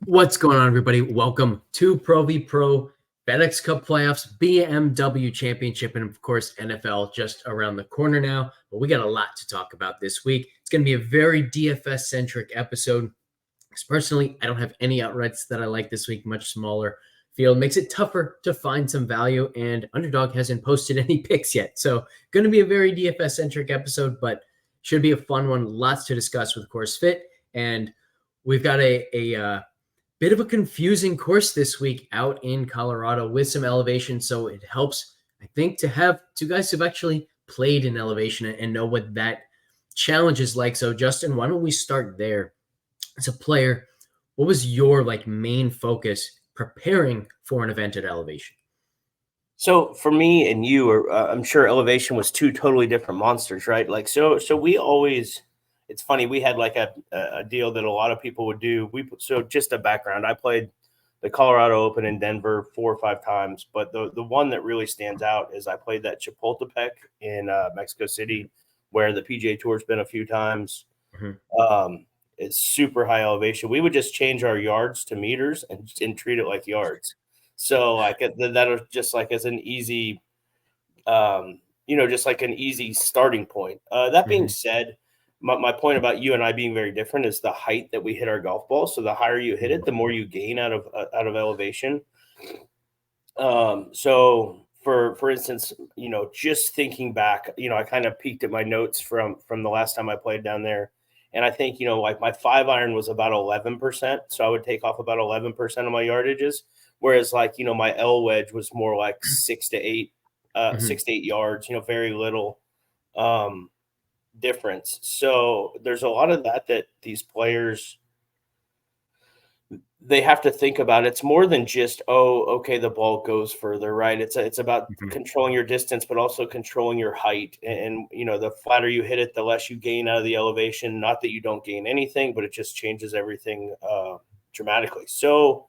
What's going on, everybody? Welcome to Pro v Pro, FedEx Cup Playoffs, BMW Championship, and of course, NFL just around the corner now. But we got a lot to talk about this week. It's going to be a very DFS-centric episode. Because personally, I don't have any outrights that I like this week, much smaller field. Makes it tougher to find some value, and Underdog hasn't posted any picks yet. So going to be a very DFS-centric episode, but should be a fun one. Lots to discuss with Course Fit, and we've got a bit of a confusing course this week out in Colorado with some elevation. So it helps, I think, to have two guys who've actually played in elevation and know what that challenge is like. So Justin, why don't we start there? As a player, what was your main focus preparing for an event at elevation? So for me and you, I'm sure elevation was two totally different monsters, right? So we always, it's funny, we had a deal that a lot of people would do. So just a background, I played the Colorado Open in Denver 4 or 5 times, but the one that really stands out is I played that Chapultepec in Mexico City, where the PGA Tour's been a few times. Mm-hmm. It's super high elevation. We would just change our yards to meters and treat it like yards. So that was just as an easy, just like an easy starting point. That being said, my point about you and I being very different is the height that we hit our golf ball. So the higher you hit it, the more you gain out of elevation. So for instance, just thinking back, I kind of peeked at my notes from the last time I played down there. And I think, my 5-iron was about 11%. So I would take off about 11% of my yardages. Whereas my L wedge was more like 6 to 8 yards, very little difference. So there's a lot of that these players, they have to think about. It's more than just, the ball goes further, right? It's about controlling your distance, but also controlling your height. And the flatter you hit it, the less you gain out of the elevation. Not that you don't gain anything, but it just changes everything dramatically. So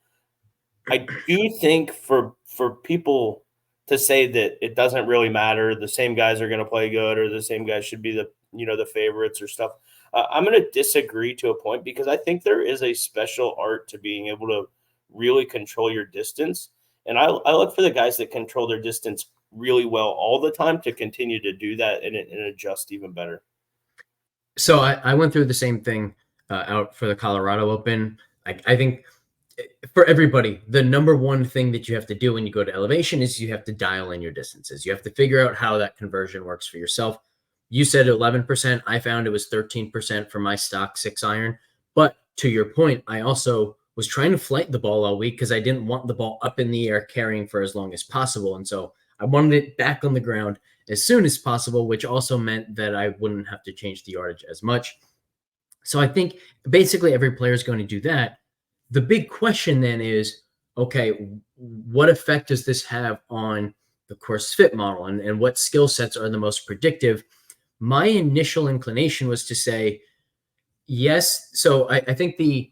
I do think for people to say that it doesn't really matter, the same guys are going to play good, or the same guys should be the favorites or stuff. I'm going to disagree to a point, because I think there is a special art to being able to really control your distance. And I look for the guys that control their distance really well all the time to continue to do that and adjust even better. So I went through the same thing out for the Colorado Open. I think for everybody, the number one thing that you have to do when you go to elevation is you have to dial in your distances. You have to figure out how that conversion works for yourself. You said 11%. I found it was 13% for my stock 6-iron. But to your point, I also was trying to flight the ball all week because I didn't want the ball up in the air carrying for as long as possible. And so I wanted it back on the ground as soon as possible, which also meant that I wouldn't have to change the yardage as much. So I think basically every player is going to do that. The big question then is, okay, what effect does this have on the course fit model, and what skill sets are the most predictive? My initial inclination was to say yes. So I think the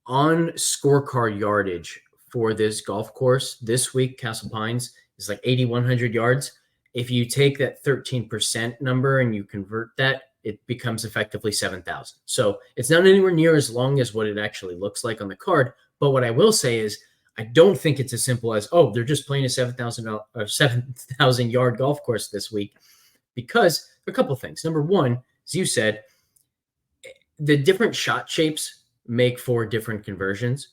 on scorecard yardage for this golf course this week, Castle Pines, is 8,100 yards. If you take that 13% number and you convert that, it becomes effectively 7,000. So it's not anywhere near as long as what it actually looks like on the card. But what I will say is, I don't think it's as simple as, they're just playing a 7,000 yard golf course this week, because a couple of things. Number one, as you said, the different shot shapes make for different conversions,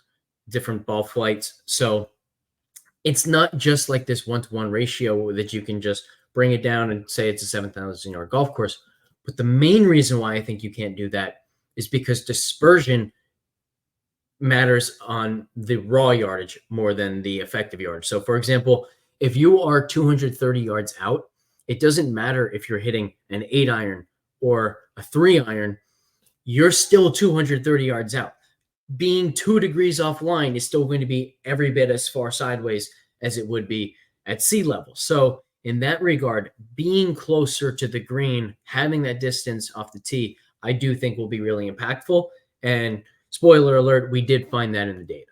different ball flights. So it's not just like this 1-to-1 ratio that you can just bring it down and say it's a 7,000 yard golf course. But the main reason why I think you can't do that is because dispersion matters on the raw yardage more than the effective yardage. So for example, if you are 230 yards out, it doesn't matter if you're hitting an 8-iron or a 3-iron, you're still 230 yards out. Being 2 degrees offline is still going to be every bit as far sideways as it would be at sea level. So in that regard, being closer to the green, having that distance off the tee, I do think will be really impactful. And spoiler alert, we did find that in the data.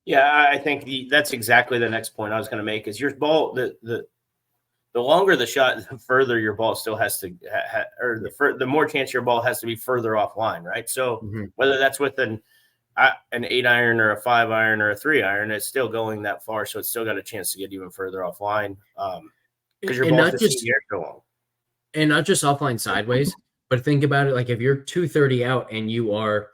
Yeah, I think that's exactly the next point I was going to make, is your ball, the longer the shot, the further your ball still has to, the more chance your ball has to be further offline, right? So whether that's with an 8-iron or a 5-iron or a 3-iron, it's still going that far. So it's still got a chance to get even further offline. Because your ball's just in the air so long. And not just offline sideways, but think about it. Like if you're 230 out and you are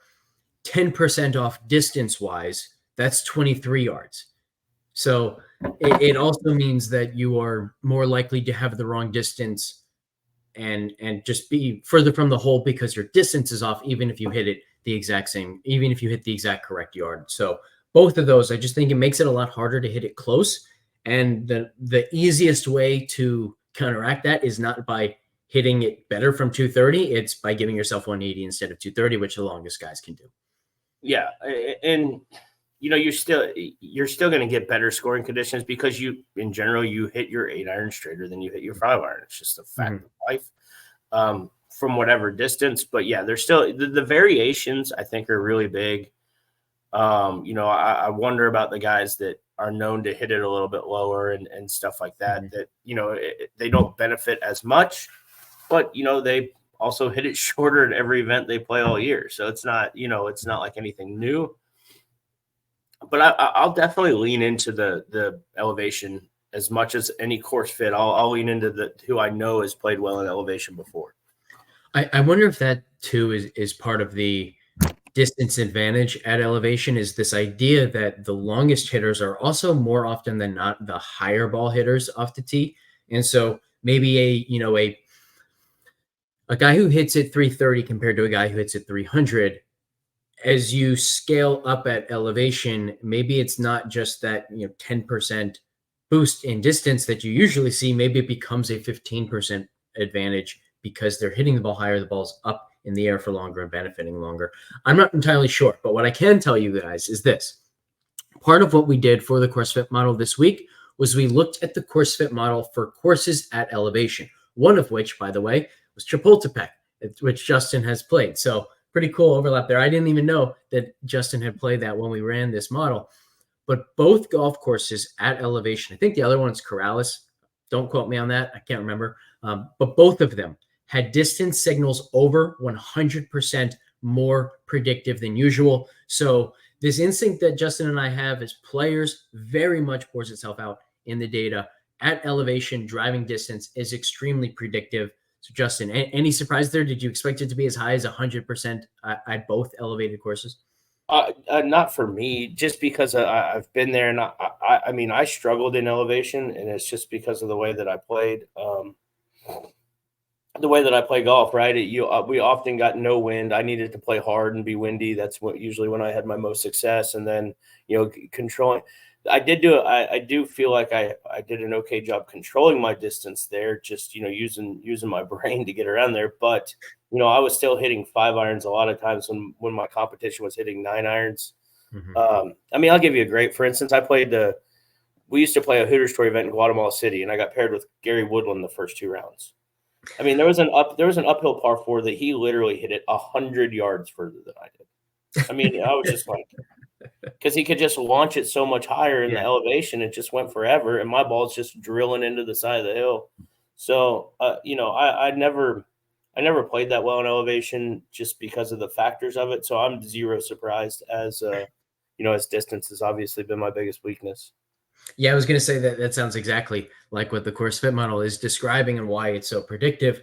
10% off distance wise, that's 23 yards. So it also means that you are more likely to have the wrong distance and just be further from the hole because your distance is off, even if you hit it the exact same, even if you hit the exact correct yard. So both of those, I just think it makes it a lot harder to hit it close. And the easiest way to counteract that is not by hitting it better from 230. It's by giving yourself 180 instead of 230, which the longest guys can do. Yeah. And you're still going to get better scoring conditions because in general, you hit your 8-iron straighter than you hit your 5-iron. It's just a fact of life from whatever distance. But yeah, there's still the variations I think are really big. I wonder about the guys that are known to hit it a little bit lower and stuff like that, they don't benefit as much, but, they also hit it shorter at every event they play all year. So it's not, it's not like anything new. But I'll definitely lean into the elevation as much as any course fit. I'll lean into who I know has played well in elevation before. I wonder if that too is part of the distance advantage at elevation, is this idea that the longest hitters are also more often than not the higher ball hitters off the tee. And so maybe a guy who hits it 330 compared to a guy who hits it 300, as you scale up at elevation, maybe it's not just that 10% boost in distance that you usually see. Maybe it becomes a 15% advantage because they're hitting the ball higher, the ball's up in the air for longer and benefiting longer. I'm not entirely sure, but what I can tell you guys is this. Part of what we did for the course fit model this week was we looked at the course fit model for courses at elevation, one of which, by the way, was Chapultepec, which Justin has played. So pretty cool overlap there. I didn't even know that Justin had played that when we ran this model. But both golf courses at elevation, I think the other one's Corrales. Don't quote me on that. I can't remember. But both of them had distance signals over 100% more predictive than usual. So this instinct that Justin and I have as players very much pours itself out in the data. At elevation, driving distance is extremely predictive. So Justin, any surprise there? Did you expect it to be as high as 100% at both elevated courses? Not for me, just because I've been there, and I mean, I struggled in elevation, and it's just because of the way that I played. The way that I play golf, right? We often got no wind. I needed to play hard and be windy. That's usually when I had my most success. And then, controlling. I do feel like I did an okay job controlling my distance there, just, using my brain to get around there. But, I was still hitting 5-irons a lot of times when my competition was hitting 9-irons. Mm-hmm. I mean, I'll give you a great, for instance, we used to play a Hooters Tour event in Guatemala City, and I got paired with Gary Woodland the first 2 rounds. I mean, there was an uphill par 4 that he literally hit it 100 yards further than I did. I mean, I was just like, because he could just launch it so much higher in the elevation, it just went forever, and my ball's just drilling into the side of the hill. So, I never played that well in elevation just because of the factors of it. So I'm zero surprised as distance has obviously been my biggest weakness. Yeah, I was going to say that sounds exactly like what the course fit model is describing and why it's so predictive.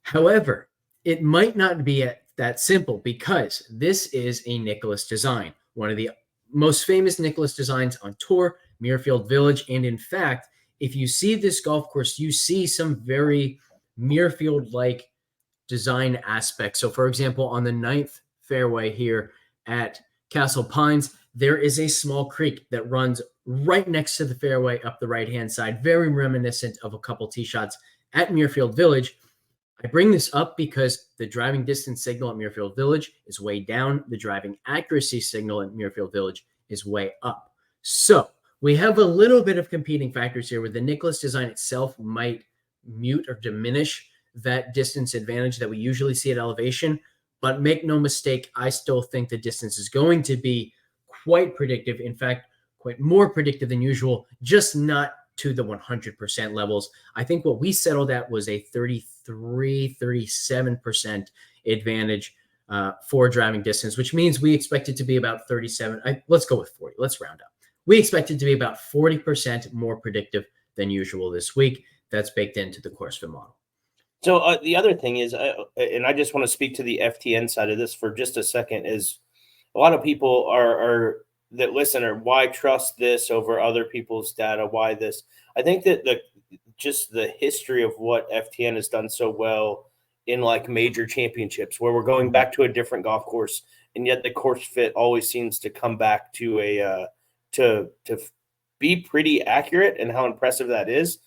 However, it might not be that simple because this is a Nicklaus design, one of the most famous Nicklaus designs on tour, Muirfield Village. And in fact, if you see this golf course, you see some very Muirfield-like design aspects. So for example, on the 9th fairway here at Castle Pines, there is a small creek that runs right next to the fairway up the right-hand side, very reminiscent of a couple tee shots at Muirfield Village. I bring this up because the driving distance signal at Muirfield Village is way down. The driving accuracy signal at Muirfield Village is way up. So we have a little bit of competing factors here where the Nicklaus design itself might mute or diminish that distance advantage that we usually see at elevation. But make no mistake, I still think the distance is going to be quite predictive. In fact, quite more predictive than usual, just not to the 100% levels. I think what we settled at was a 33, 37% advantage for driving distance, which means we expect it to be about 37. Let's go with 40. Let's round up. We expect it to be about 40% more predictive than usual this week. That's baked into the course fit model. So the other thing is, and I just want to speak to the FTN side of this for just a second, is a lot of people are that listen are why trust this over other people's data? Why this? I think that just the history of what FTN has done so well in like major championships, where we're going back to a different golf course, and yet the course fit always seems to come back to a to be pretty accurate, and how impressive that is.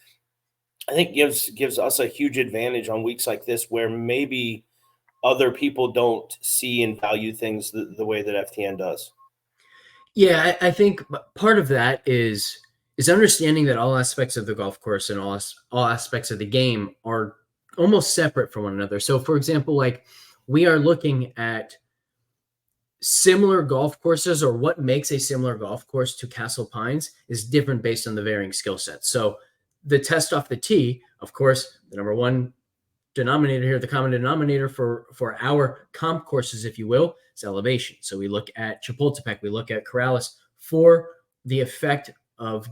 I think gives us a huge advantage on weeks like this, where maybe other people don't see and value things the way that FTN does. Yeah, I think part of that is understanding that all aspects of the golf course and all aspects of the game are almost separate from one another. So, for example, like we are looking at similar golf courses, or what makes a similar golf course to Castle Pines is different based on the varying skill sets. So the test off the tee, of course, the number one denominator here, the common denominator for our comp courses, if you will, is elevation. So we look at Chapultepec, we look at Corrales for the effect of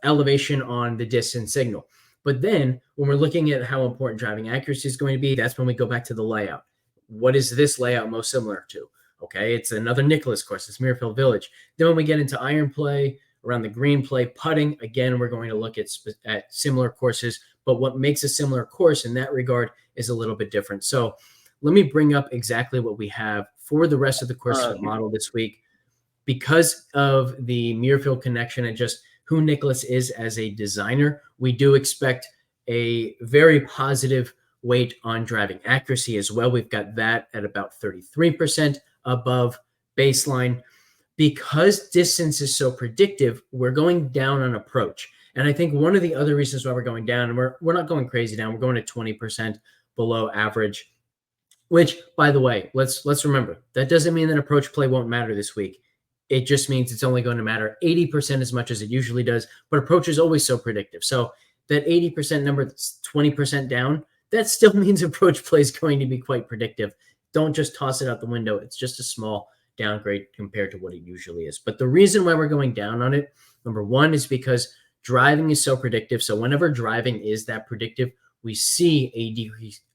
elevation on the distance signal. But then when we're looking at how important driving accuracy is going to be, that's when we go back to the layout. What is this layout most similar to? Okay, it's another Nicklaus course. It's Muirfield Village. Then when we get into iron play, around the green play, putting, again, we're going to look at similar courses. But what makes a similar course in that regard is a little bit different. So let me bring up exactly what we have for the rest of the course model this week. Because of the Muirfield connection and just who Nicklaus is as a designer, we do expect a very positive weight on driving accuracy as well. We've got that at about 33% above baseline. Because distance is so predictive, we're going down on approach. And I think one of the other reasons why we're going down, and we're not going crazy down, we're going to 20% below average, which, by the way, let's remember, that doesn't mean that approach play won't matter this week. It just means it's only going to matter 80% as much as it usually does. But approach is always so predictive. So that 80% number that's 20% down, that still means approach play is going to be quite predictive. Don't just toss it out the window. It's just a small downgrade compared to what it usually is. But the reason why we're going down on it, number one, is because driving is so predictive. So whenever driving is that predictive, we see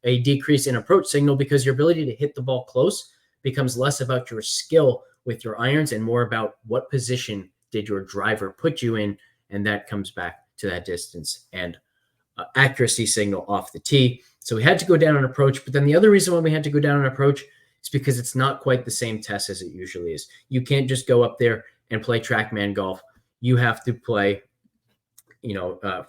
a decrease in approach signal, because your ability to hit the ball close becomes less about your skill with your irons and more about what position did your driver put you in. And that comes back to that distance and accuracy signal off the tee. So we had to go down on approach. But then the other reason why we had to go down on approach is because it's not quite the same test as it usually is. You can't just go up there and play TrackMan golf. You have to play,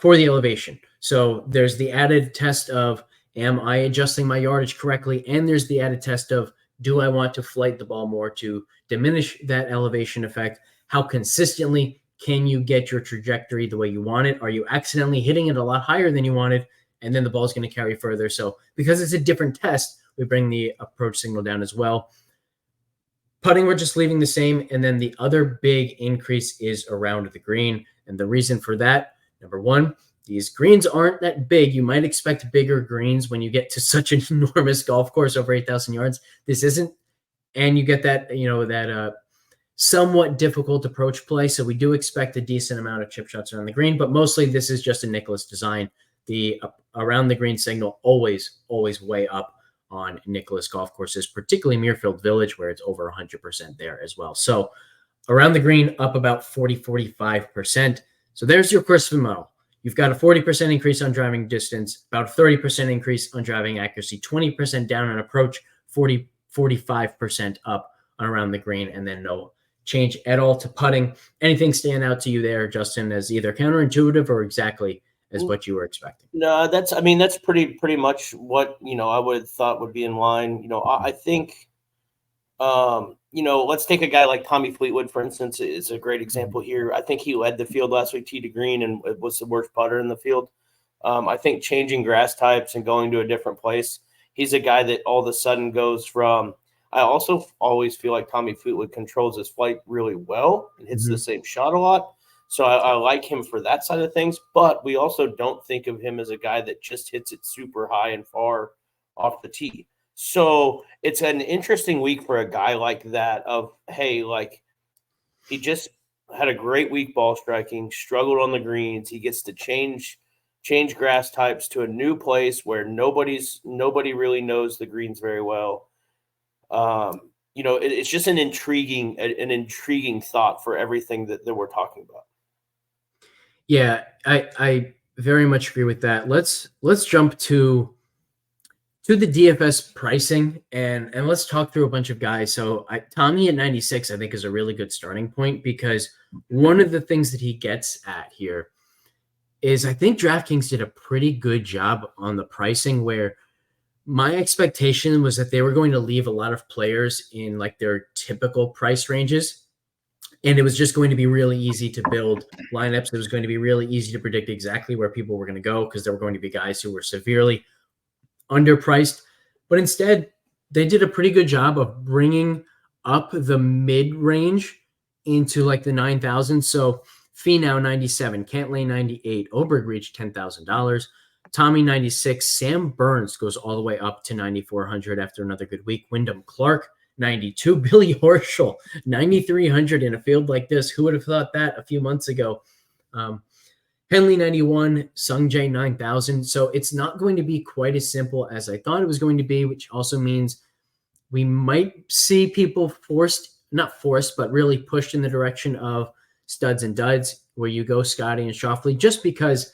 for the elevation. So there's the added test of, am I adjusting my yardage correctly? And there's the added test of, do I want to flight the ball more to diminish that elevation effect? How consistently can you get your trajectory the way you want it? Are you accidentally hitting it a lot higher than you wanted, and then the ball's going to carry further? So because it's a different test, we bring the approach signal down as well. Putting, we're just leaving the same. And then the other big increase is around the green. And the reason for that, number one, these greens aren't that big. You might expect bigger greens when you get to such an enormous golf course over 8,000 yards. This isn't. And you get that, that somewhat difficult approach play. So we do expect a decent amount of chip shots around the green, but mostly this is just a Nicklaus design. The around the green signal always way up on Nicklaus golf courses, particularly Muirfield Village, where it's over 100% there as well. So around the green up about 45%. So there's your course fit model. You've got a 40% increase on driving distance, about a 30% increase on driving accuracy, 20% down on approach, 45% up on around the green, and then no change at all to putting. Anything stand out to you there, Justin, as either counterintuitive or exactly as what you were expecting? No, that's pretty much what, I would have thought would be in line. I think, let's take a guy like Tommy Fleetwood, for instance, is a great example here. I think he led the field last week, tee to green, and was the worst putter in the field. I think changing grass types and going to a different place, he's a guy that all of a sudden goes from, I also always feel like Tommy Fleetwood controls his flight really well and hits the same shot a lot. So I like him for that side of things, but we also don't think of him as a guy that just hits it super high and far off the tee. So it's an interesting week for a guy like that of, hey, like he just had a great week ball striking, struggled on the greens. He gets to change grass types to a new place where nobody really knows the greens very well. It's just an intriguing thought for everything that we're talking about. Yeah, I very much agree with that. Let's jump to the DFS pricing and let's talk through a bunch of guys. So Tommy at 96, I think, is a really good starting point because one of the things that he gets at here is I think DraftKings did a pretty good job on the pricing where my expectation was that they were going to leave a lot of players in like their typical price ranges. And it was just going to be really easy to build lineups. It was going to be really easy to predict exactly where people were going to go because there were going to be guys who were severely underpriced. But instead, they did a pretty good job of bringing up the mid range into like the 9,000. So Finau 97, Cantlay 98, Oberg reached $10,000. Tommy 96, Sam Burns goes all the way up to 9,400 after another good week. Wyndham Clark 92, Billy Horschel 9,300 in a field like this. Who would have thought that a few months ago? Henley 91, Sungjae 9,000. So it's not going to be quite as simple as I thought it was going to be, which also means we might see people not forced, but really pushed in the direction of studs and duds, where you go Scotty and Schauffele, just because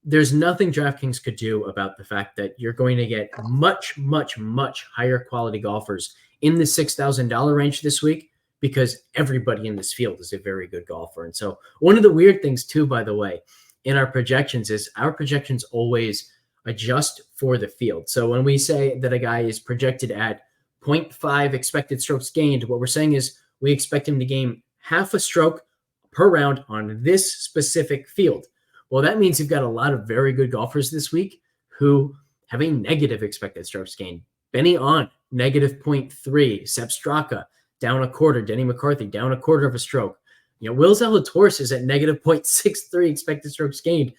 there's nothing DraftKings could do about the fact that you're going to get much, much, much higher quality golfers in the $6,000 range this week because everybody in this field is a very good golfer. And so one of the weird things too, by the way, in our projections is our projections always adjust for the field. So when we say that a guy is projected at 0.5 expected strokes gained, what we're saying is we expect him to gain half a stroke per round on this specific field. Well, that means you've got a lot of very good golfers this week who have a negative expected strokes gained. Benny On, negative 0.3. Sepp Straka, down a quarter. Denny McCarthy, down a quarter of a stroke. Will Zalatoris is at negative 0.63 expected strokes gained.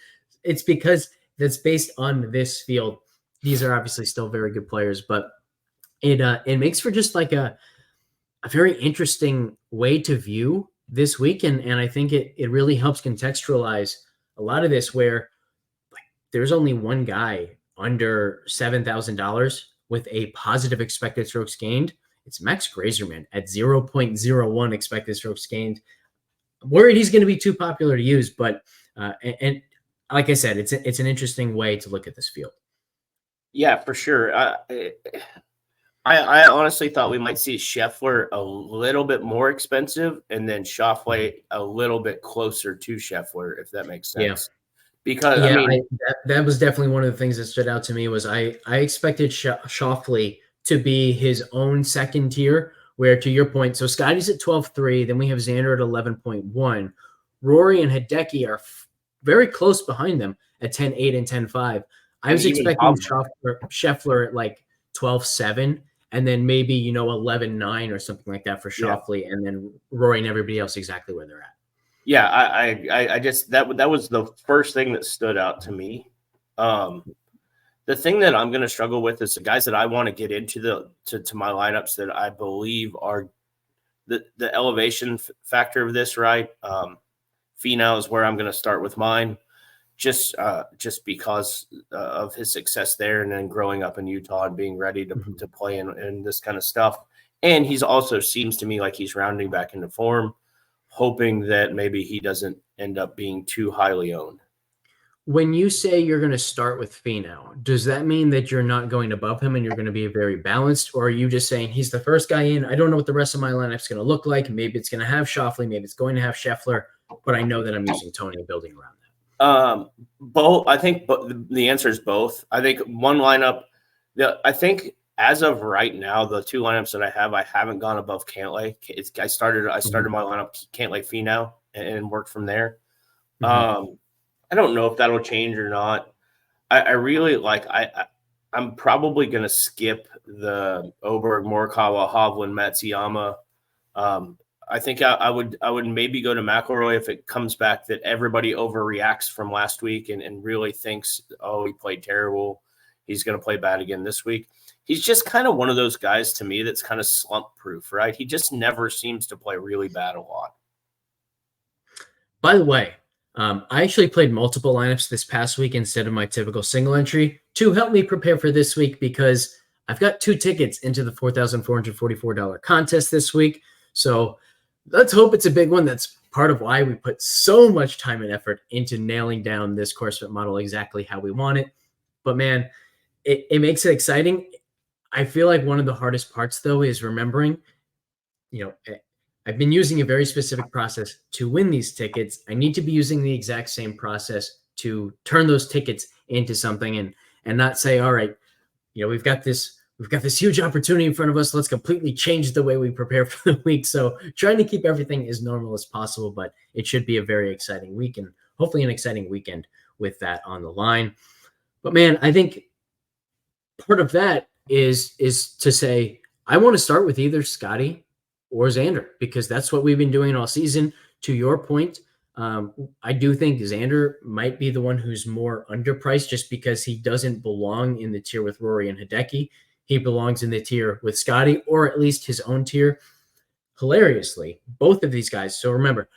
It's because that's based on this field. These are obviously still very good players, but it makes for just like a very interesting way to view this week. And I think it really helps contextualize a lot of this where like there's only one guy under $7,000 with a positive expected strokes gained. It's Max Grazerman at 0.01 expected strokes gained. I'm worried he's going to be too popular to use, but and like I said, it's an interesting way to look at this field. Yeah, for sure. I honestly thought we might see Scheffler a little bit more expensive and then Schauffele a little bit closer to Scheffler, if that makes sense. Yeah. Because that was definitely one of the things that stood out to me was I expected Schauffele to be his own second tier, where to your point, so Scotty's at 12.3, then we have Xander at 11.1. Rory and Hideki are very close behind them at 10.8 and 10.5. I was expecting Scheffler at like 12.7 and then maybe 11.9 or something like that for Schauffele, and then Rory and everybody else exactly where they're at. Yeah, I just that was the first thing that stood out to me. The thing that I'm going to struggle with is the guys that I want to get into to my lineups that I believe are the elevation factor of this, right? Finau is where I'm going to start with mine, just because of his success there and then growing up in Utah and being ready to play in this kind of stuff. And he's also seems to me like he's rounding back into form, hoping that maybe he doesn't end up being too highly owned. When you say you're going to start with Finau, does that mean that you're not going above him and you're going to be very balanced? Or are you just saying he's the first guy in? I don't know what the rest of my lineup's going to look like. Maybe it's going to have Schauffele. Maybe it's going to have Scheffler. But I know that I'm using Tony building around that. Both. I think the answer is both. I think one lineup, I think as of right now, the two lineups that I haven't gone above Cantlay. I started my lineup Cantlay Finau and worked from there. I don't know if that'll change or not. I really like. I'm probably going to skip the Oberg, Morikawa, Hovland, Matsuyama. I think I would maybe go to McIlroy if it comes back that everybody overreacts from last week and really thinks, oh, he played terrible, he's going to play bad again this week. he's just kind of one of those guys to me that's kind of slump proof, right? He just never seems to play really bad a lot. By the way, I actually played multiple lineups this past week instead of my typical single entry to help me prepare for this week because I've got 2 tickets into the $4,444 contest this week. So let's hope it's a big one. That's part of why we put so much time and effort into nailing down this course fit model exactly how we want it. But man, it makes it exciting. I feel like one of the hardest parts, though, is remembering, I've been using a very specific process to win these tickets. I need to be using the exact same process to turn those tickets into something and not say, all right, we've got this huge opportunity in front of us. Let's completely change the way we prepare for the week. So trying to keep everything as normal as possible, but it should be a very exciting week and hopefully an exciting weekend with that on the line. But man, I think part of that is to say, I want to start with either Scotty or Xander, because that's what we've been doing all season. To your point, I do think Xander might be the one who's more underpriced just because he doesn't belong in the tier with Rory and Hideki. He belongs in the tier with Scotty, or at least his own tier. Hilariously, both of these guys. So remember,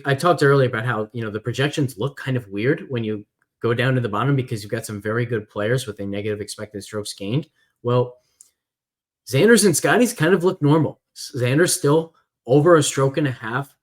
I talked earlier about how the projections look kind of weird when you go down to the bottom because you've got some very good players with a negative expected strokes gained. Well, Xander's and Scotty's kind of look normal. Xander's still over a stroke and a half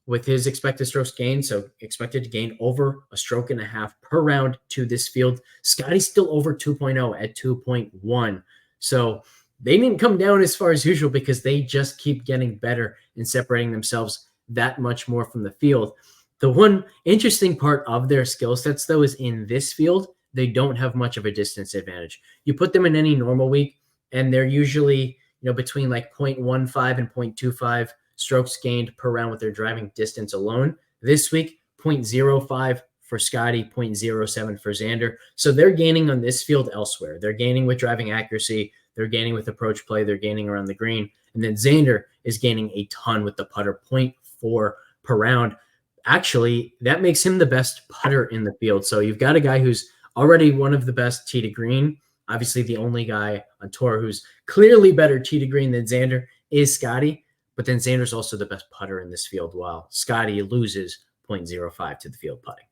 with his expected strokes gained, so expected to gain over a stroke and a half per round to this field. Scotty's still over 2.0 at 2.1. So they didn't come down as far as usual because they just keep getting better and separating themselves that much more from the field. The one interesting part of their skill sets, though, is in this field, they don't have much of a distance advantage. You put them in any normal week, and they're usually between like 0.15 and 0.25 strokes gained per round with their driving distance alone. This week, 0.05 for Scotty, 0.07 for Xander. So they're gaining on this field elsewhere. They're gaining with driving accuracy. They're gaining with approach play. They're gaining around the green. And then Xander is gaining a ton with the putter, 0.4 per round. Actually, that makes him the best putter in the field. So you've got a guy who's already one of the best tee to green. Obviously, the only guy on tour who's clearly better tee to green than Xander is Scotty. But then Xander's also the best putter in this field, while Scotty loses 0.05 to the field putting.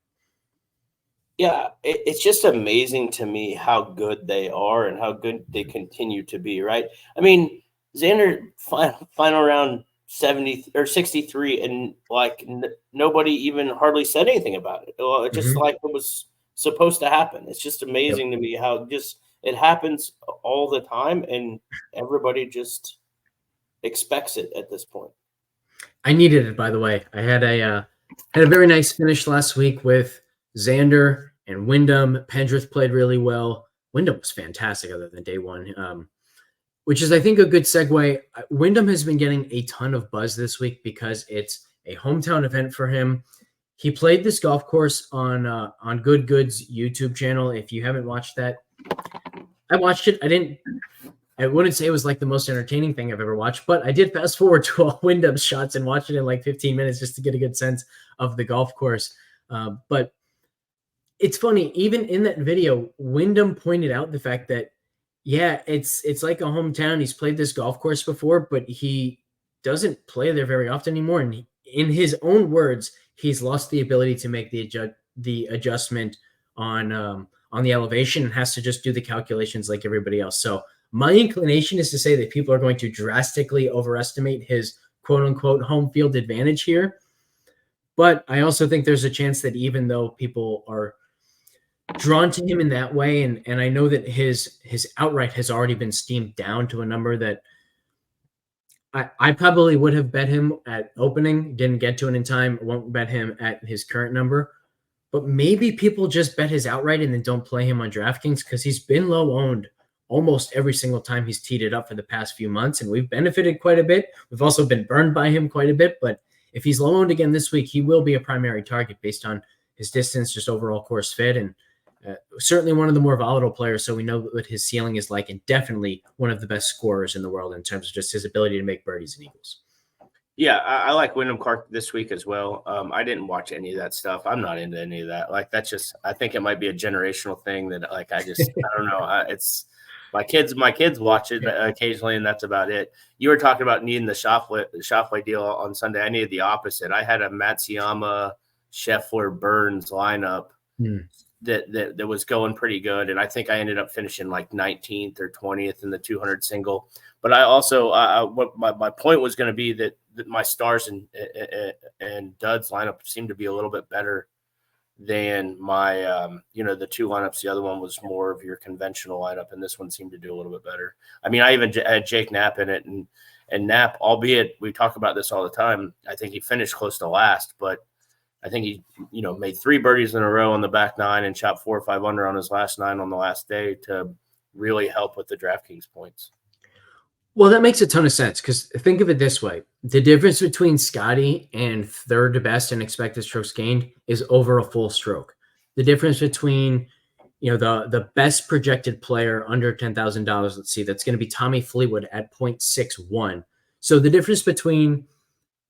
Yeah, it's just amazing to me how good they are and how good they continue to be, right? I mean, Xander final round 70 or 63, and like nobody even hardly said anything about it. Well, it just like it was supposed to happen. It's just amazing to me how just it happens all the time, and everybody just expects it at this point. I needed it, by the way. I had a very nice finish last week with Xander and Wyndham. Pendrith played really well. Wyndham was fantastic other than day one, which is, I think, a good segue. Wyndham has been getting a ton of buzz this week because it's a hometown event for him. He played this golf course on Good Goods YouTube channel. If you haven't watched that, I watched it. I wouldn't say it was like the most entertaining thing I've ever watched, but I did fast forward to all Wyndham's shots and watch it in like 15 minutes just to get a good sense of the golf course. But it's funny, even in that video, Wyndham pointed out the fact that, yeah, it's like a hometown. He's played this golf course before, but he doesn't play there very often anymore. And in his own words, he's lost the ability to make the adjustment on the elevation and has to just do the calculations like everybody else. So my inclination is to say that people are going to drastically overestimate his quote-unquote home field advantage here. But I also think there's a chance that even though people are drawn to him in that way, and I know that his outright has already been steamed down to a number that I probably would have bet him at opening, didn't get to it in time, won't bet him at his current number. But maybe people just bet his outright and then don't play him on DraftKings because he's been low owned almost every single time he's teed it up for the past few months, and we've benefited quite a bit. We've also been burned by him quite a bit, but if he's low owned again this week, he will be a primary target based on his distance, just overall course fit, and certainly one of the more volatile players. So we know what his ceiling is like, and definitely one of the best scorers in the world in terms of just his ability to make birdies and eagles. Yeah, I like Wyndham Clark this week as well. I didn't watch any of that stuff. I'm not into any of that. Like, that's just, I think it might be a generational thing that, like, I don't know. My kids watch it occasionally, and that's about it. You were talking about needing the Schauffele deal on Sunday. I needed the opposite. I had a Matsuyama, Scheffler, Burns lineup that was going pretty good, and I think I ended up finishing like 19th or 20th in the 200 single. But I also, what my point was going to be that my stars and duds lineup seemed to be a little bit better than my, the two lineups. The other one was more of your conventional lineup, and this one seemed to do a little bit better. I mean, I even had Jake Knapp in it, and Knapp, albeit we talk about this all the time, I think he finished close to last, but I think he, made 3 birdies in a row on the back 9 and shot 4 or 5 under on his last 9 on the last day to really help with the DraftKings points. Well, that makes a ton of sense because think of it this way. The difference between Scotty and third best in expected strokes gained is over a full stroke. The difference between, the best projected player under $10,000, let's see, that's going to be Tommy Fleetwood at 0.61. So the difference between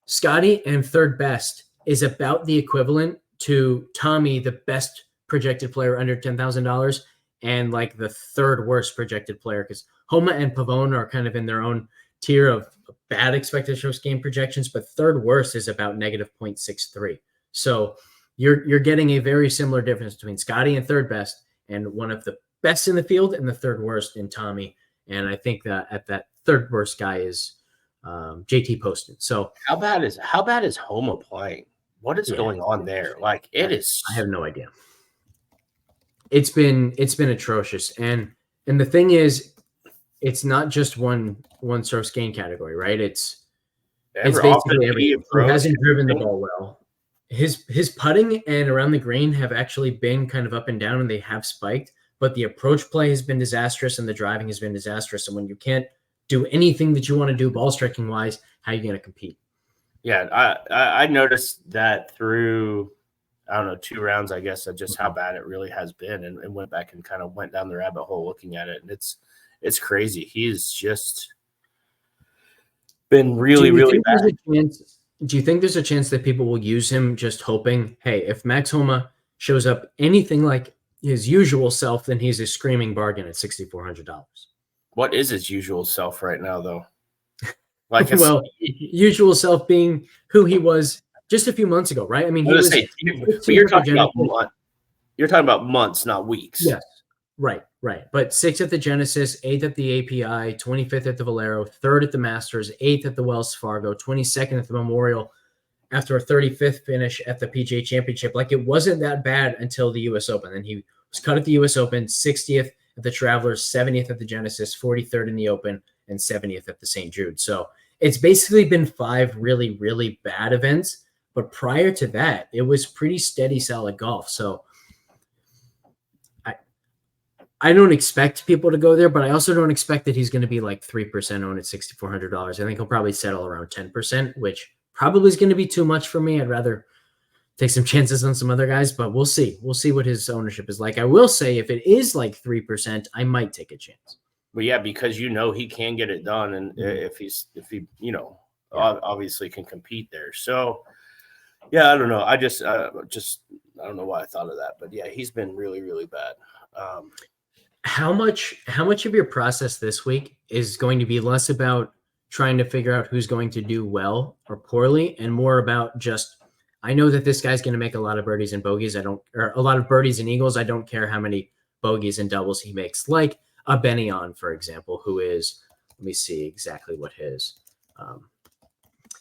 Scotty and third best is about the equivalent to Tommy, the best projected player under $10,000, and like the third worst projected player, because Homa and Pavone are kind of in their own tier of bad expected strokes gained projections, but third worst is about negative 0.63. So you're getting a very similar difference between Scotty and third best and one of the best in the field and the third worst in Tommy. And I think that at that third worst guy is JT Poston. So how bad is Homa playing? What is going on there? Like it is. I have no idea. It's been atrocious. And the thing is, it's not just one strokes gain category, right? It's basically everything. He hasn't driven the ball well. His putting and around the green have actually been kind of up and down, and they have spiked. But the approach play has been disastrous, and the driving has been disastrous. And when you can't do anything that you want to do ball striking wise, how are you going to compete? Yeah, I noticed that through, I don't know, 2 rounds, I guess, of just how bad it really has been, and went back and kind of went down the rabbit hole looking at it, and it's crazy. He's just been really, really bad. Do you think there's a chance that people will use him just hoping, hey, if Max Homa shows up anything like his usual self, then he's a screaming bargain at $6,400? What is his usual self right now, though? Like, well, usual self being who he was just a few months ago, right? I mean, you're talking about months, not weeks. Yes, right. But 6th at the Genesis, 8th at the API, 25th at the Valero, 3rd at the Masters, 8th at the Wells Fargo, 22nd at the Memorial, after a 35th finish at the PGA Championship. Like, it wasn't that bad until the U.S. Open. And he was cut at the U.S. Open, 60th at the Travelers, 70th at the Genesis, 43rd in the Open, and 70th at the St. Jude. So it's basically been 5 really, really bad events. But prior to that, it was pretty steady, solid golf. So I don't expect people to go there, but I also don't expect that he's going to be like 3% owned at $6,400. I think he'll probably settle around 10%, which probably is going to be too much for me. I'd rather take some chances on some other guys, but we'll see. We'll see what his ownership is like. I will say if it is like 3%, I might take a chance. Well, yeah, because he can get it done, and if he obviously can compete there. So, yeah, I don't know. I don't know why I thought of that, but yeah, he's been really, really bad. How much of your process this week is going to be less about trying to figure out who's going to do well or poorly, and more about just, I know that this guy's going to make a lot of birdies and bogeys. Or a lot of birdies and eagles. I don't care how many bogeys and doubles he makes. Like a Benyon, for example, who is, let me see exactly what his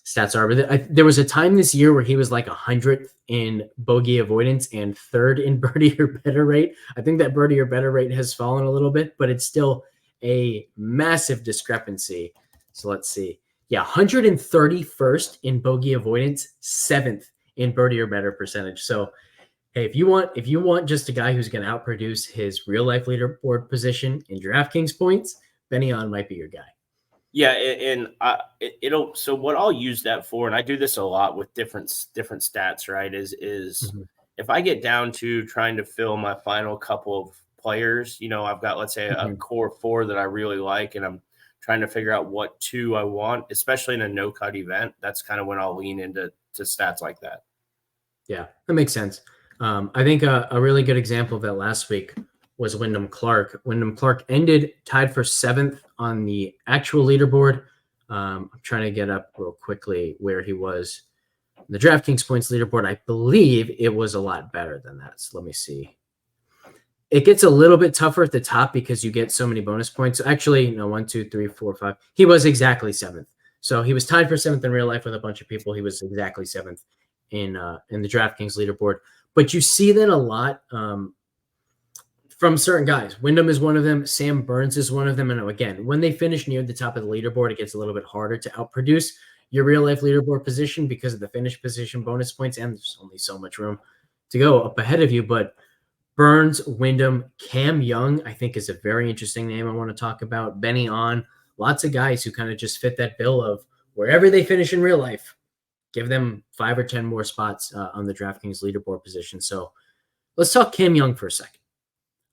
stats are. But there was a time this year where he was like 100th in bogey avoidance and 3rd in birdie or better rate. I think that birdie or better rate has fallen a little bit, but it's still a massive discrepancy. So let's see. Yeah, 131st in bogey avoidance, 7th in birdie or better percentage. So hey, if you want just a guy who's going to outproduce his real life leaderboard position in DraftKings points, Benyon might be your guy. Yeah, and so what I'll use that for, and I do this a lot with different stats, right? Is if I get down to trying to fill my final couple of players, I've got, let's say, a core 4 that I really like, and I'm trying to figure out what 2 I want, especially in a no cut event. That's kind of when I'll lean into stats like that. Yeah, that makes sense. I think a really good example of that last week was Wyndham Clark. Wyndham Clark ended tied for 7th on the actual leaderboard. I'm trying to get up real quickly where he was. The DraftKings points leaderboard, I believe it was a lot better than that. So let me see. It gets a little bit tougher at the top because you get so many bonus points. Actually, no, 1, 2, 3, 4, 5. He was exactly 7th. So he was tied for 7th in real life with a bunch of people. He was exactly 7th in the DraftKings leaderboard. But you see that a lot from certain guys. Wyndham is one of them. Sam Burns is one of them. And again, when they finish near the top of the leaderboard, it gets a little bit harder to outproduce your real life leaderboard position because of the finish position bonus points, and there's only so much room to go up ahead of you. But Burns, Wyndham, Cam Young, I think is a very interesting name I want to talk about. Benny On, lots of guys who kind of just fit that bill of wherever they finish in real life, give them 5 or 10 more spots on the DraftKings leaderboard position. So let's talk Cam Young for a second.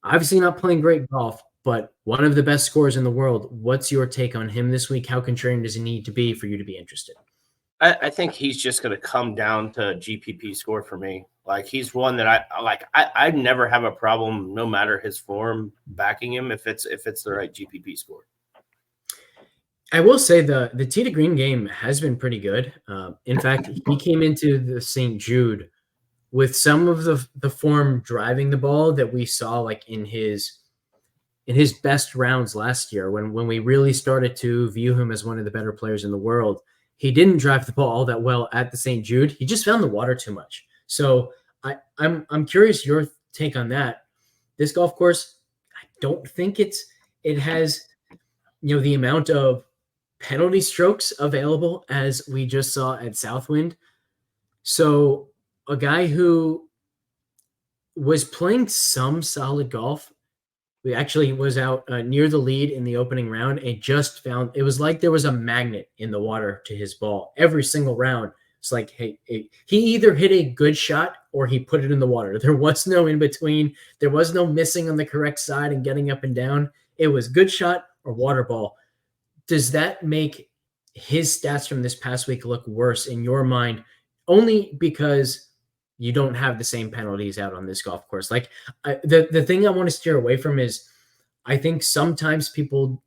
Obviously not playing great golf, but one of the best scorers in the world. What's your take on him this week? How contrarian does he need to be for you to be interested? I think he's just going to come down to GPP score for me. Like, he's one that I never have a problem, no matter his form, backing him if it's the right GPP score. I will say the tee to green game has been pretty good. In fact, he came into the St. Jude with some of the form driving the ball that we saw like in his best rounds last year when we really started to view him as one of the better players in the world. He didn't drive the ball all that well at the St. Jude. He just found the water too much. So I'm curious your take on that. This golf course, I don't think it has, the amount of penalty strokes available as we just saw at Southwind. So a guy who was playing some solid golf, we actually was out near the lead in the opening round and just found it was like there was a magnet in the water to his ball every single round. It's like, hey, he either hit a good shot or he put it in the water. There was no in between. There was no missing on the correct side and getting up and down. It was good shot or water ball. Does that make his stats from this past week look worse in your mind? Only because you don't have the same penalties out on this golf course. Like the thing I want to steer away from is I think sometimes people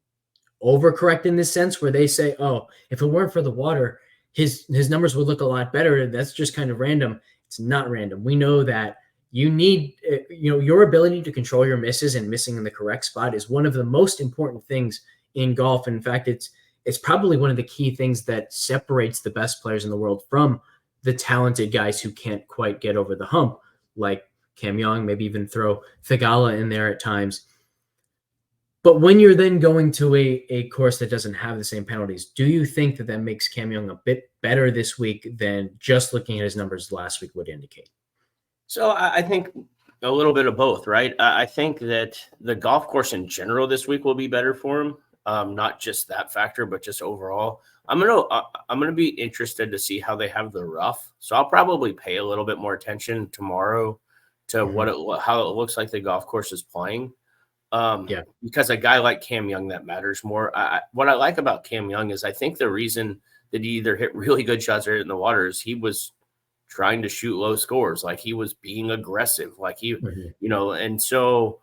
overcorrect in this sense where they say, oh, if it weren't for the water, his numbers would look a lot better. That's just kind of random. It's not random. We know that you need, your ability to control your misses and missing in the correct spot is one of the most important things in golf. In fact, it's probably one of the key things that separates the best players in the world from the talented guys who can't quite get over the hump, like Cam Young, maybe even throw Thigala in there at times. But when you're then going to a course that doesn't have the same penalties, do you think that makes Cam Young a bit better this week than just looking at his numbers last week would indicate? So I think a little bit of both, right? I think that the golf course in general this week will be better for him. Not just that factor, but just overall. I'm gonna be interested to see how they have the rough. So I'll probably pay a little bit more attention tomorrow to how it looks like the golf course is playing. Because a guy like Cam Young, that matters more. What I like about Cam Young is I think the reason that he either hit really good shots or hit in the water is he was trying to shoot low scores, like he was being aggressive, like he, and so.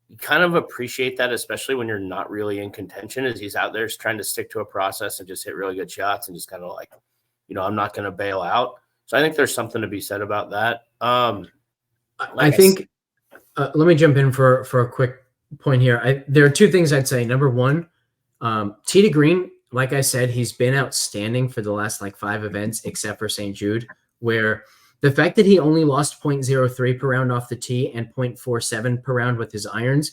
You kind of appreciate that, especially when you're not really in contention, as he's out there trying to stick to a process and just hit really good shots and just kind of like, I'm not going to bail out. So I think there's something to be said about that. I think let me jump in for a quick point here. There are two things I'd say. Number one, tee to green, like I said, he's been outstanding for the last 5 events, except for St. Jude, where the fact that he only lost 0.03 per round off the tee and 0.47 per round with his irons,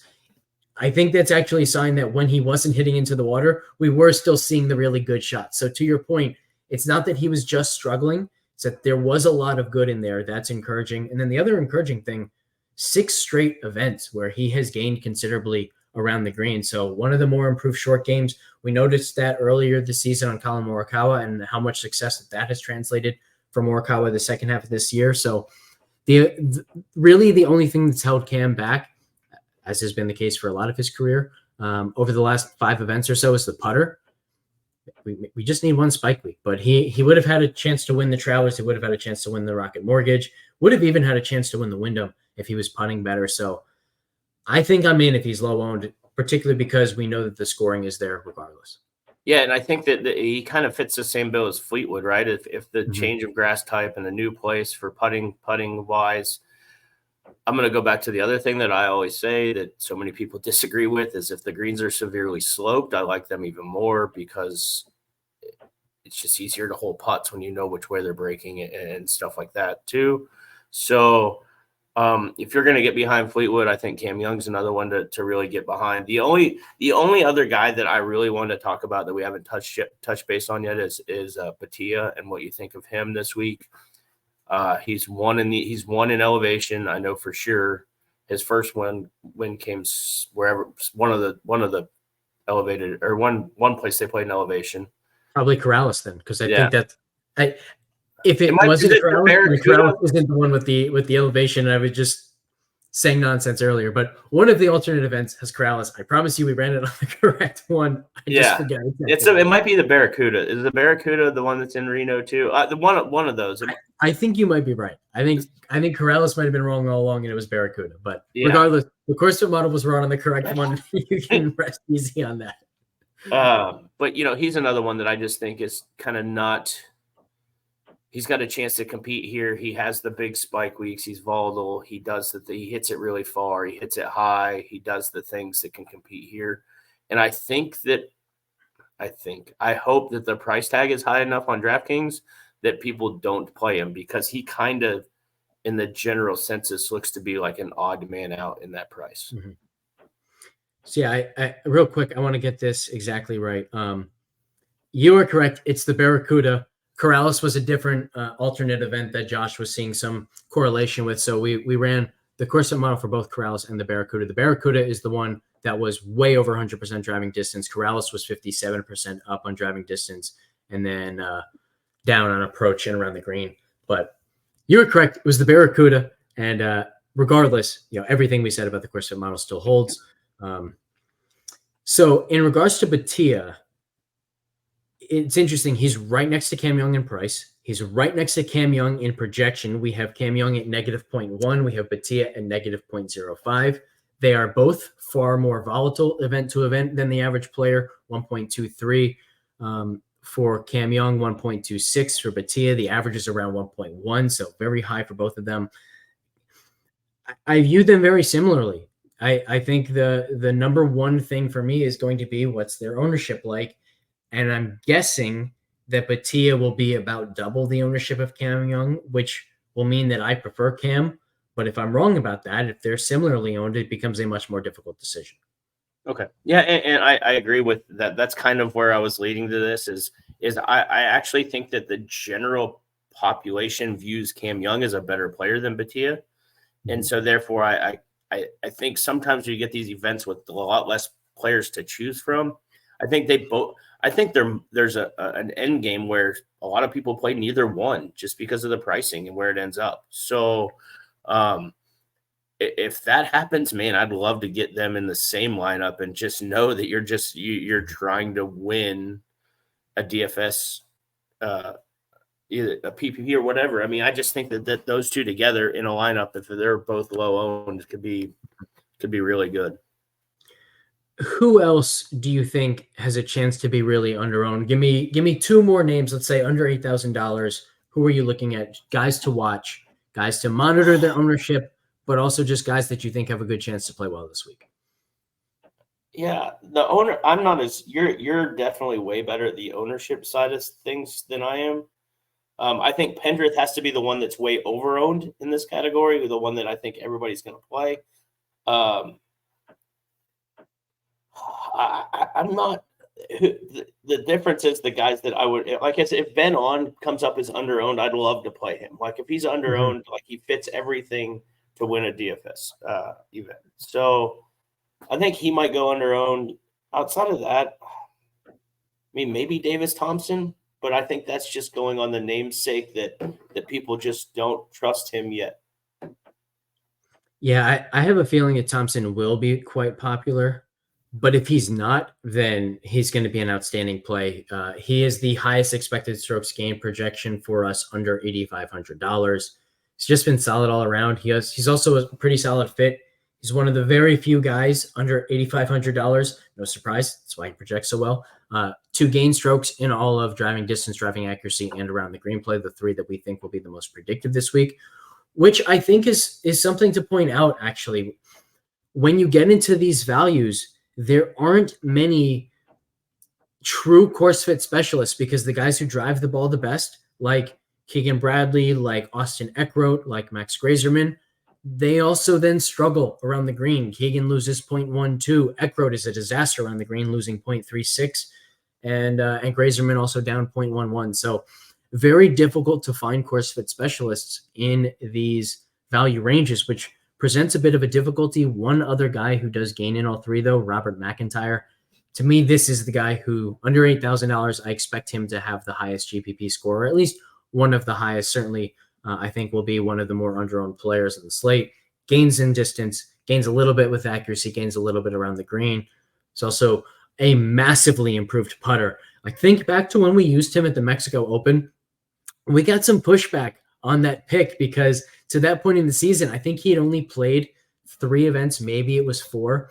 I think that's actually a sign that when he wasn't hitting into the water, we were still seeing the really good shots. So to your point, it's not that he was just struggling. It's that there was a lot of good in there. That's encouraging. And then the other encouraging thing, 6 straight events where he has gained considerably around the green. So one of the more improved short games, we noticed that earlier this season on Colin Morikawa and how much success that has translated for Morikawa the second half of this year. So really the only thing that's held Cam back, as has been the case for a lot of his career over the last 5 events or so, is the putter. We just need one spike week, but he would have had a chance to win the Travelers. He would have had a chance to win the Rocket Mortgage, would have even had a chance to win the Wyndham if he was putting better. So I think I'm in if he's low owned, particularly because we know that the scoring is there regardless. Yeah, and I think that he kind of fits the same bill as Fleetwood, right? If the change of grass type and a new place for putting wise, I'm going to go back to the other thing that I always say that so many people disagree with is if the greens are severely sloped, I like them even more because it's just easier to hold putts when you know which way they're breaking and stuff like that too. So if you're going to get behind Fleetwood, I think Cam Young's another one to really get behind. The only other guy that I really wanted to talk about that we haven't touched base on yet is Batia and what you think of him this week. He's won in elevation. I know for sure his first win came wherever one of the elevated or one place they played in elevation. Probably Corrales then, because I think that's if it wasn't Corrales, Barracuda isn't the one with the elevation. I was just saying nonsense earlier, but one of the alternate events has Corrales. I promise you, we ran it on the correct one. I just forget. It might be the Barracuda. Is the Barracuda the one that's in Reno too? The one of those. I think you might be right. I think Corrales might have been wrong all along, and it was Barracuda. But regardless, the course model was wrong on the correct one. You can rest easy on that. But he's another one that I just think is kind of not. He's got a chance to compete here. He has the big spike weeks. He's volatile. He does he hits it really far. He hits it high. He does the things that can compete here. And I hope that the price tag is high enough on DraftKings that people don't play him because he kind of, in the general census, looks to be like an odd man out in that price. Mm-hmm. So I real quick, I want to get this exactly right. You are correct. It's the Barracuda. Corrales was a different alternate event that Josh was seeing some correlation with. So we ran the course model for both Corrales and the Barracuda. The Barracuda is the one that was way over 100% driving distance. Corrales was 57% up on driving distance and then down on approach and around the green. But you were correct. It was the Barracuda. And regardless, everything we said about the course model still holds. So in regards to Batia, it's interesting. He's right next to Cam Young in price. He's right next to Cam Young in projection. We have Cam Young at -0.1. We have Batia at -0.05. They are both far more volatile event to event than the average player. 1.23 for Cam Young, 1.26 for Batia. The average is around 1.1, so very high for both of them. I view them very similarly. I think the number one thing for me is going to be what's their ownership like. And I'm guessing that Batia will be about double the ownership of Cam Young, which will mean that I prefer Cam. But if I'm wrong about that, if they're similarly owned, it becomes a much more difficult decision. Okay. Yeah, and I agree with that. That's kind of where I was leading to this is I actually think that the general population views Cam Young as a better player than Batia. And so therefore I think sometimes you get these events with a lot less players to choose from. I think there's an end game where a lot of people play neither one just because of the pricing and where it ends up. So if that happens, man, I'd love to get them in the same lineup and just know that you're trying to win a DFS, either a PPP or whatever. I mean, I just think that those two together in a lineup, if they're both low owned, could be really good. Who else do you think has a chance to be really under-owned? Give me two more names, let's say under $8,000. Who are you looking at? Guys to watch, guys to monitor their ownership, but also just guys that you think have a good chance to play well this week. Yeah, the owner, I'm not as you're definitely way better at the ownership side of things than I am. I think Pendrith has to be the one that's way over-owned in this category, the one that I think everybody's going to play. I'm not. The difference is the guys that I would like. I said, if Ben On comes up as under-owned, I'd love to play him. Like if he's under-owned, like he fits everything to win a DFS event. So I think he might go under-owned. Outside of that, I mean, maybe Davis Thompson, but I think that's just going on the namesake that people just don't trust him yet. Yeah, I have a feeling that Thompson will be quite popular. But if he's not, then he's going to be an outstanding play. He is the highest expected strokes gain projection for us under $8,500. He's just been solid all around. He's also a pretty solid fit. He's one of the very few guys under $8,500. No surprise. That's why he projects so well. To gain strokes in all of driving distance, driving accuracy, and around the green play, the three that we think will be the most predictive this week, which I think is something to point out, actually. When you get into these values, there aren't many true course fit specialists, because the guys who drive the ball the best, like Keegan Bradley, like Austin Eckroat, like Max Grazerman, they also then struggle around the green. Keegan loses 0.12. Eckroat is a disaster around the green, losing 0.36. And Grazerman also down 0.11. So very difficult to find course fit specialists in these value ranges, which presents a bit of a difficulty. One other guy who does gain in all three, though, Robert McIntyre. To me, this is the guy who, under $8,000, I expect him to have the highest GPP score, or at least one of the highest. Certainly, I think will be one of the more underowned players on the slate. Gains in distance, gains a little bit with accuracy, gains a little bit around the green. It's also a massively improved putter. Like, think back to when we used him at the Mexico Open. We got some pushback on that pick because to that point in the season, I think he had only played 3 events, maybe it was 4.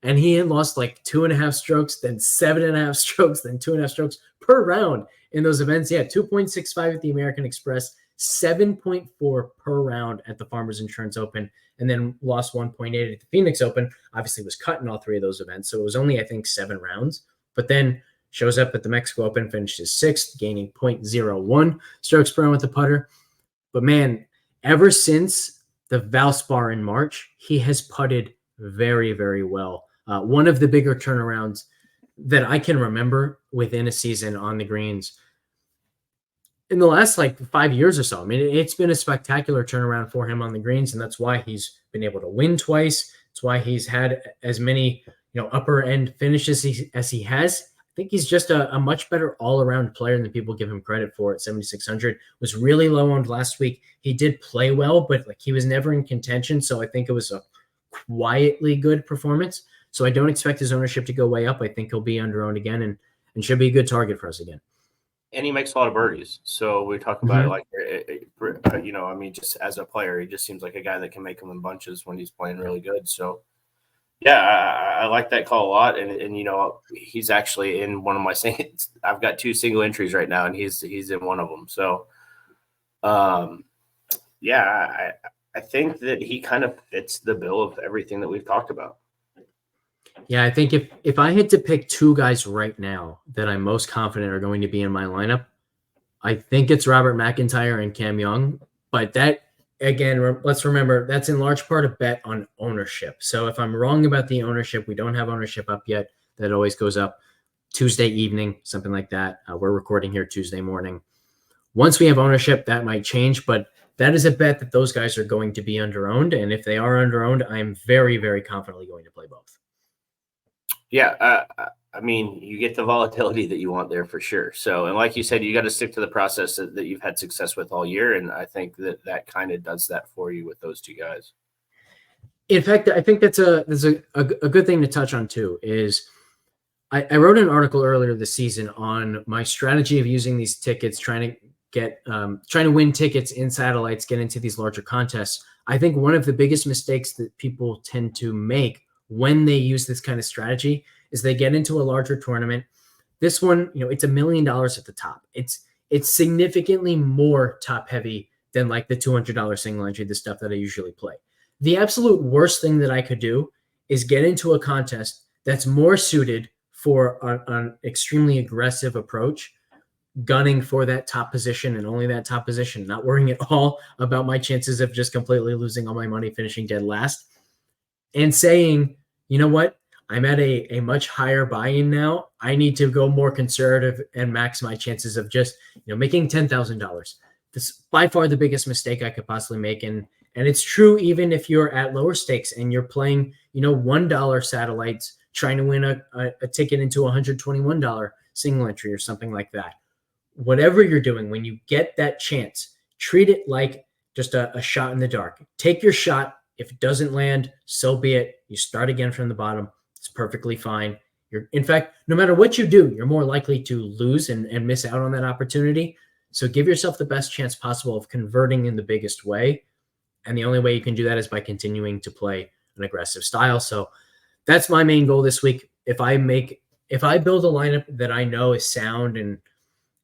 And he had lost like 2.5 strokes, then 7.5 strokes, then 2.5 strokes per round in those events. Yeah, 2.65 at the American Express, 7.4 per round at the Farmers Insurance Open, and then lost 1.8 at the Phoenix Open. Obviously was cut in all 3 of those events. So it was only, I think, 7 rounds. But then shows up at the Mexico Open, finishes 6th, gaining 0.01 strokes per round with the putter. But man, ever since the Valspar in March, he has putted very, very well. One of the bigger turnarounds that I can remember within a season on the greens in the last 5 years or so. I mean, it's been a spectacular turnaround for him on the greens, and that's why he's been able to win twice. It's why he's had as many, upper end finishes as he has. I think he's just a much better all-around player than people give him credit for at 7,600. Was really low owned last week. He did play well, but he was never in contention. So I think it was a quietly good performance. So I don't expect his ownership to go way up. I think he'll be under-owned again and should be a good target for us again. And he makes a lot of birdies. So we talk about I mean, just as a player, he just seems like a guy that can make them in bunches when he's playing really good. So yeah, I like that call a lot. And he's actually in one of my I've got 2 single entries right now, and he's in one of them. So yeah, I think that he kind of fits the bill of everything that we've talked about. Yeah, I think if I had to pick 2 guys right now that I'm most confident are going to be in my lineup, I think it's Robert McIntyre and Cam Young. But that, again, let's remember, that's in large part a bet on ownership. So if I'm wrong about the ownership, we don't have ownership up yet. That always goes up Tuesday evening, something like that. We're recording here Tuesday morning. Once we have ownership, that might change, but that is a bet that those guys are going to be under-owned. And if they are under-owned, I'm very, very confidently going to play both. Yeah, I mean, you get the volatility that you want there for sure. So, and like you said, you got to stick to the process that you've had success with all year. And I think that kind of does that for you with those 2 guys. In fact, I think that's a good thing to touch on too, is I wrote an article earlier this season on my strategy of using these tickets, trying to win tickets in satellites, get into these larger contests. I think one of the biggest mistakes that people tend to make when they use this kind of strategy is they get into a larger tournament. This one, it's $1 million at the top. It's significantly more top heavy than the $200 single entry, the stuff that I usually play. The absolute worst thing that I could do is get into a contest that's more suited for an extremely aggressive approach, gunning for that top position and only that top position, not worrying at all about my chances of just completely losing all my money, finishing dead last, and saying, you know what, I'm at a much higher buy-in now. I need to go more conservative and max my chances of just, making $10,000. This is by far the biggest mistake I could possibly make. And it's true even if you're at lower stakes and you're playing, $1 satellites, trying to win a ticket into $121 single entry or something like that. Whatever you're doing, when you get that chance, treat it like just a shot in the dark. Take your shot. If it doesn't land, so be it. You start again from the bottom. It's perfectly fine. In fact, no matter what you do, you're more likely to lose and miss out on that opportunity. So give yourself the best chance possible of converting in the biggest way. And the only way you can do that is by continuing to play an aggressive style. So that's my main goal this week. If I build a lineup that I know is sound and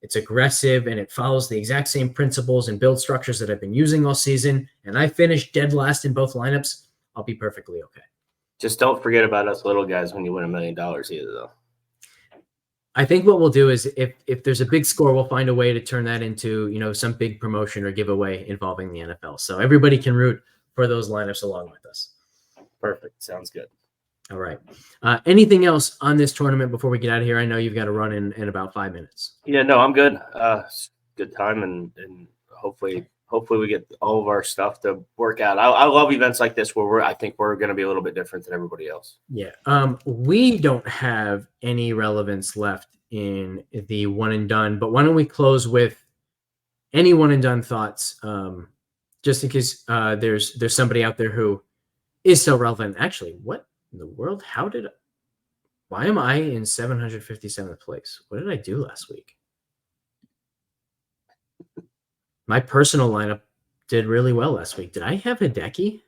it's aggressive and it follows the exact same principles and build structures that I've been using all season, and I finish dead last in both lineups, I'll be perfectly okay. Just don't forget about us little guys when you win $1 million either, though. I think what we'll do is if there's a big score, we'll find a way to turn that into, some big promotion or giveaway involving the NFL. So everybody can root for those lineups along with us. Perfect. Sounds good. All right. Anything else on this tournament before we get out of here? I know you've got to run in about 5 minutes. Yeah, no, I'm good. Good time, and hopefully we get all of our stuff to work out. I love events like this where I think we're going to be a little bit different than everybody else. Yeah. We don't have any relevance left in the one and done, but why don't we close with any one and done thoughts? Just in case there's somebody out there who is so relevant. Actually, what in the world? Why am I in 757th place? What did I do last week? My personal lineup did really well last week. Did I have Hideki?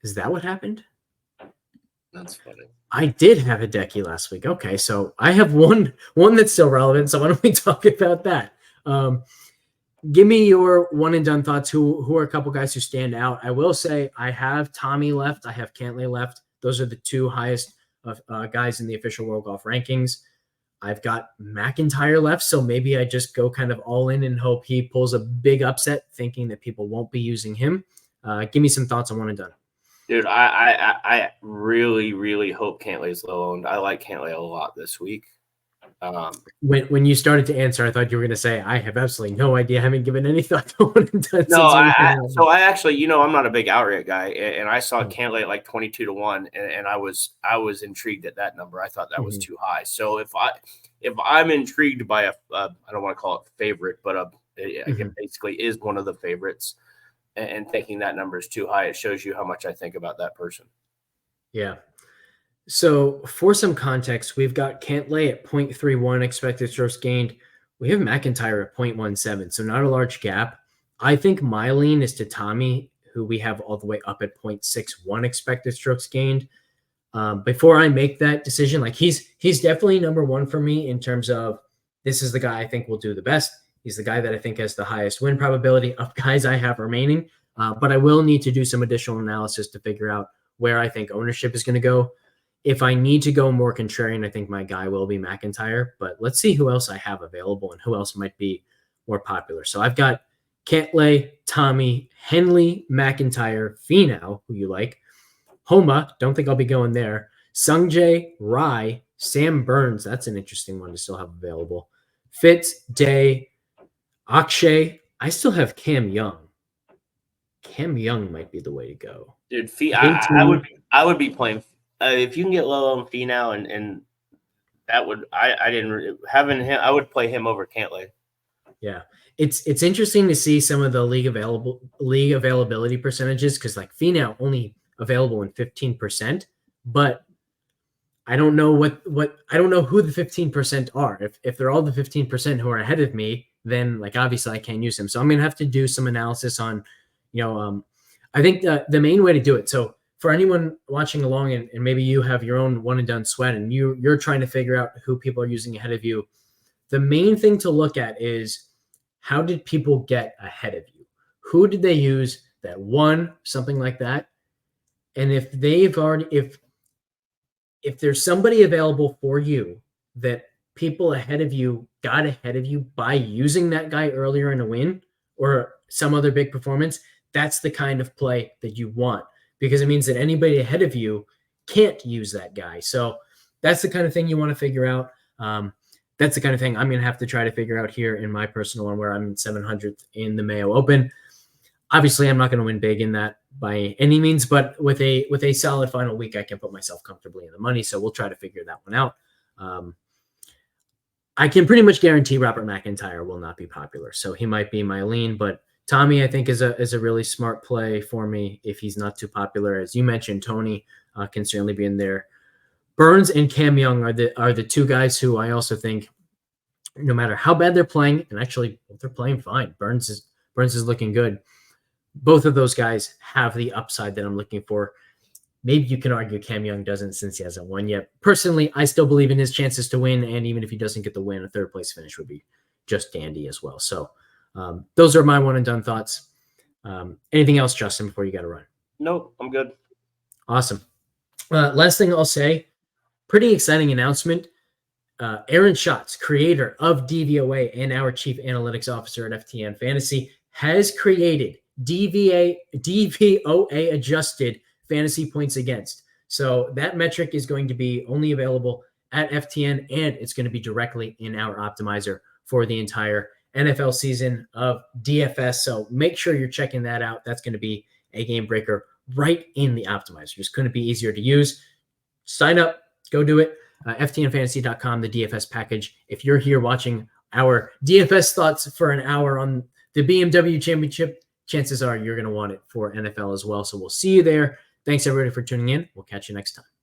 Is that what happened? That's funny. I did have Hideki last week. Okay, so I have one that's still relevant. So why don't we talk about that? Give me your one and done thoughts. Who are a couple guys who stand out? I will say I have Tommy left. I have Cantlay left. Those are the two highest guys in the official World Golf rankings. I've got McIntyre left, so maybe I just go kind of all in and hope he pulls a big upset, thinking that people won't be using him. Give me some thoughts on one and done. Dude, I really, really hope Cantlay's low owned. I like Cantlay a lot this week. When you started to answer, I thought you were going to say, I have absolutely no idea. I haven't given any thought to one and done. No, I actually, I'm not a big outright guy, and I saw Cantlay at like 22-1, and I was intrigued at that number. I thought that was too high. So if I'm intrigued by I don't want to call it favorite, but it basically is one of the favorites, and thinking that number is too high, it shows you how much I think about that person. Yeah. So for some context, we've got Cantlay at 0.31 expected strokes gained. We have McIntyre at 0.17, so not a large gap. I think my lean is to Tommy, who we have all the way up at 0.61 expected strokes gained. Before I make that decision, like he's definitely number one for me in terms of this is the guy I think will do the best. He's the guy that I think has the highest win probability of guys I have remaining. But I will need to do some additional analysis to figure out where I think ownership is going to go. If I need to go more contrarian, I think my guy will be McIntyre, but let's see who else I have available and who else might be more popular. So I've got Cantlay, Tommy, Henley, McIntyre, Finau, who you like, Homa, don't think I'll be going there, Sungjae, Rai, Sam Burns, that's an interesting one to still have available, Fitz, Day, Akshay, I still have Cam Young. Cam Young might be the way to go. Dude, I would be playing if you can get low on Finau and that would I didn't having him. I would play him over Cantlay. Yeah, it's interesting to see some of the league availability percentages because like Finau only available in 15%, but I don't know what I don't know who the 15% are. If they're all the 15% who are ahead of me, then like obviously I can't use them. So I'm gonna have to do some analysis on, I think the main way to do it. So for anyone watching along and maybe you have your own one and done sweat and you're trying to figure out who people are using ahead of you, the main thing to look at is how did people get ahead of you? Who did they use that won, something like that? And if there's somebody available for you that people ahead of you got ahead of you by using that guy earlier in a win or some other big performance, that's the kind of play that you want because it means that anybody ahead of you can't use that guy. So that's the kind of thing you want to figure out. That's the kind of thing I'm going to have to try to figure out here in my personal one where I'm 700th in the Mayo Open. Obviously, I'm not going to win big in that by any means, but with a solid final week, I can put myself comfortably in the money. So we'll try to figure that one out. I can pretty much guarantee Robert McIntyre will not be popular. So he might be my lean, but Tommy, I think, is a really smart play for me if he's not too popular. As you mentioned, Tony can certainly be in there. Burns and Cam Young are the two guys who I also think, no matter how bad they're playing, and actually they're playing fine. Burns is looking good. Both of those guys have the upside that I'm looking for. Maybe you can argue Cam Young doesn't since he hasn't won yet. Personally, I still believe in his chances to win, and even if he doesn't get the win, a third place finish would be just dandy as well. So those are my one and done thoughts. Anything else, Justin, before you got to run? Nope, I'm good. Awesome. Last thing I'll say, pretty exciting announcement. Aaron Schatz, creator of DVOA and our chief analytics officer at FTN Fantasy, has created DVOA adjusted fantasy points against. So that metric is going to be only available at FTN, and it's going to be directly in our optimizer for the entire NFL season of DFS. So make sure you're checking that out. That's going to be a game breaker right in the optimizer. Just couldn't be easier to use. Sign up, go do it. FTNfantasy.com, the DFS package. If you're here watching our DFS thoughts for an hour on the BMW Championship, chances are you're going to want it for NFL as well. So we'll see you there. Thanks, everybody, for tuning in. We'll catch you next time.